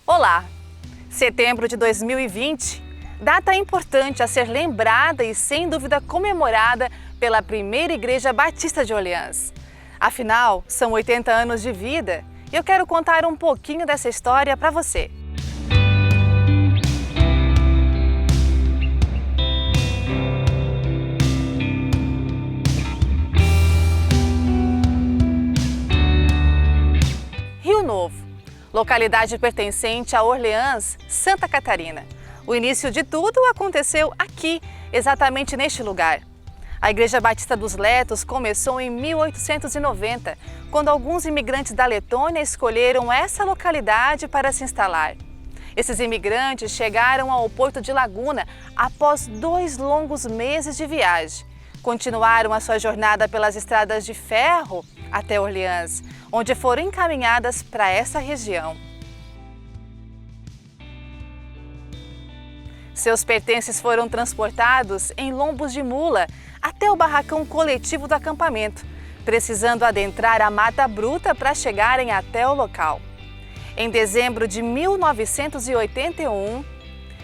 Olá! Setembro de 2020, data importante a ser lembrada e sem dúvida comemorada pela primeira Igreja Batista de Orleans. Afinal, são 80 anos de vida e eu quero contar um pouquinho dessa história para você. Rio Novo, localidade pertencente a Orleans, Santa Catarina. O início de tudo aconteceu aqui, exatamente neste lugar. A Igreja Batista dos Letos começou em 1890, quando alguns imigrantes da Letônia escolheram essa localidade para se instalar. Esses imigrantes chegaram ao Porto de Laguna após 2 longos meses de viagem. Continuaram a sua jornada pelas estradas de ferro até Orleans, onde foram encaminhadas para essa região. Seus pertences foram transportados em lombos de mula até o barracão coletivo do acampamento, precisando adentrar a Mata Bruta para chegarem até o local. Em dezembro de 1981,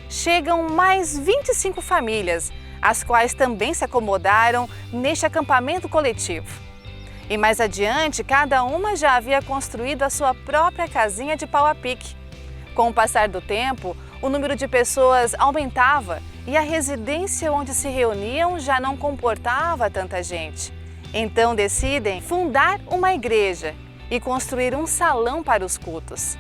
chegam mais 25 famílias, as quais também se acomodaram neste acampamento coletivo. E mais adiante, cada uma já havia construído a sua própria casinha de pau a pique. Com o passar do tempo, o número de pessoas aumentava e a residência onde se reuniam já não comportava tanta gente. Então decidem fundar uma igreja e construir um salão para os cultos.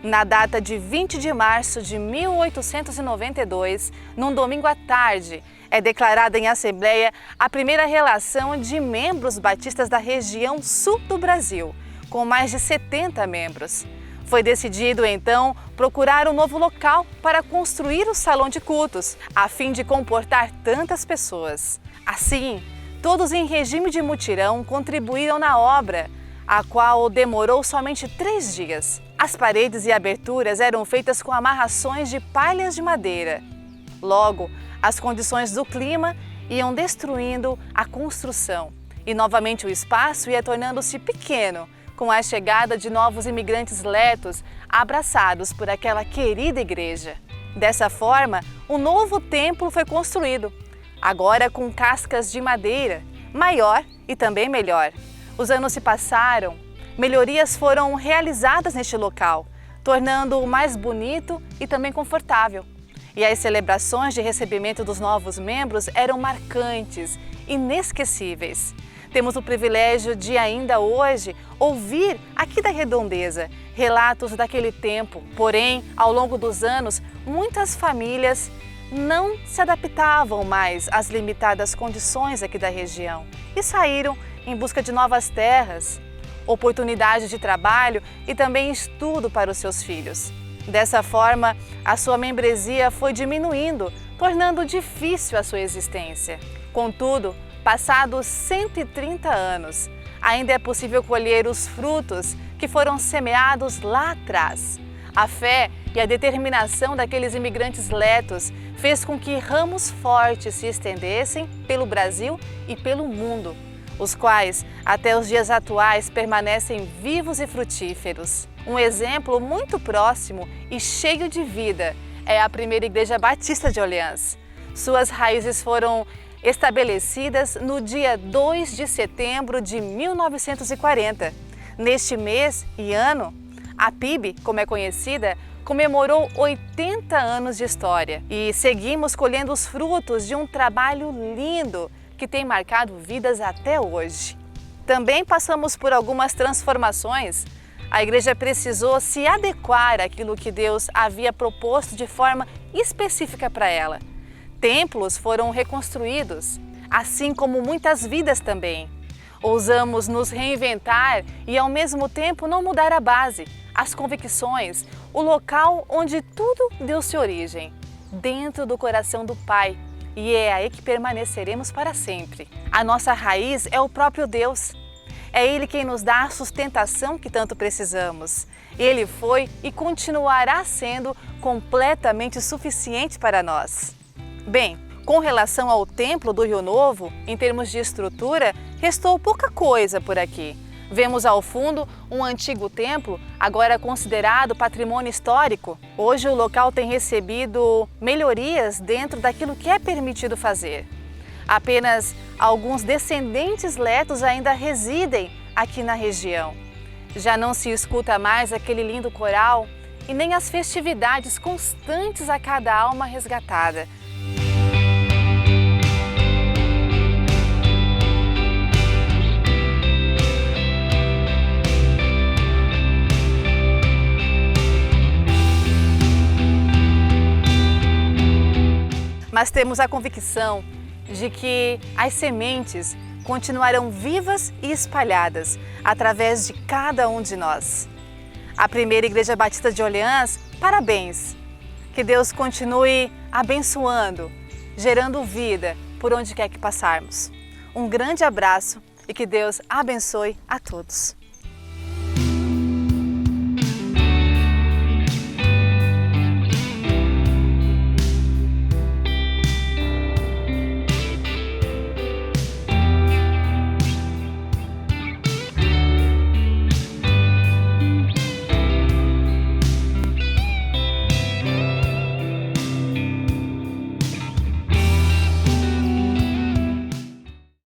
Na data de 20 de março de 1892, num domingo à tarde, é declarada em assembleia a primeira relação de membros batistas da região sul do Brasil, com mais de 70 membros. Foi decidido, então, procurar um novo local para construir o salão de cultos, a fim de comportar tantas pessoas. Assim, todos em regime de mutirão contribuíram na obra, a qual demorou somente 3 dias. As paredes e aberturas eram feitas com amarrações de palhas de madeira. Logo, as condições do clima iam destruindo a construção e novamente o espaço ia tornando-se pequeno com a chegada de novos imigrantes letos abraçados por aquela querida igreja. Dessa forma, um novo templo foi construído, agora com cascas de madeira, maior e também melhor. Os anos se passaram, melhorias foram realizadas neste local, tornando-o mais bonito e também confortável. E as celebrações de recebimento dos novos membros eram marcantes, inesquecíveis. Temos o privilégio de ainda hoje ouvir aqui da redondeza relatos daquele tempo. Porém, ao longo dos anos, muitas famílias não se adaptavam mais às limitadas condições aqui da região e saíram em busca de novas terras, oportunidades de trabalho e também estudo para os seus filhos. Dessa forma, a sua membresia foi diminuindo, tornando difícil a sua existência. Contudo, passados 130 anos, ainda é possível colher os frutos que foram semeados lá atrás. A fé e a determinação daqueles imigrantes letos fez com que ramos fortes se estendessem pelo Brasil e pelo mundo, os quais, até os dias atuais, permanecem vivos e frutíferos. Um exemplo muito próximo e cheio de vida é a primeira Igreja Batista de Orleans. Suas raízes foram estabelecidas no dia 2 de setembro de 1940. Neste mês e ano, a PIB, como é conhecida, comemorou 80 anos de história e seguimos colhendo os frutos de um trabalho lindo que tem marcado vidas até hoje. Também passamos por algumas transformações. A igreja precisou se adequar àquilo que Deus havia proposto de forma específica para ela. Templos foram reconstruídos, assim como muitas vidas também. Ousamos nos reinventar e ao mesmo tempo não mudar a base, as convicções, o local onde tudo deu-se origem, dentro do coração do Pai. E é aí que permaneceremos para sempre. A nossa raiz é o próprio Deus. É Ele quem nos dá a sustentação que tanto precisamos. Ele foi e continuará sendo completamente suficiente para nós. Bem, com relação ao templo do Rio Novo, em termos de estrutura, restou pouca coisa por aqui. Vemos ao fundo um antigo templo, agora considerado patrimônio histórico. Hoje o local tem recebido melhorias dentro daquilo que é permitido fazer. Apenas alguns descendentes letos ainda residem aqui na região. Já não se escuta mais aquele lindo coral e nem as festividades constantes a cada alma resgatada. Mas temos a convicção de que as sementes continuarão vivas e espalhadas através de cada um de nós. A Primeira Igreja Batista de Orleans, parabéns! Que Deus continue abençoando, gerando vida por onde quer que passarmos. Um grande abraço e que Deus abençoe a todos.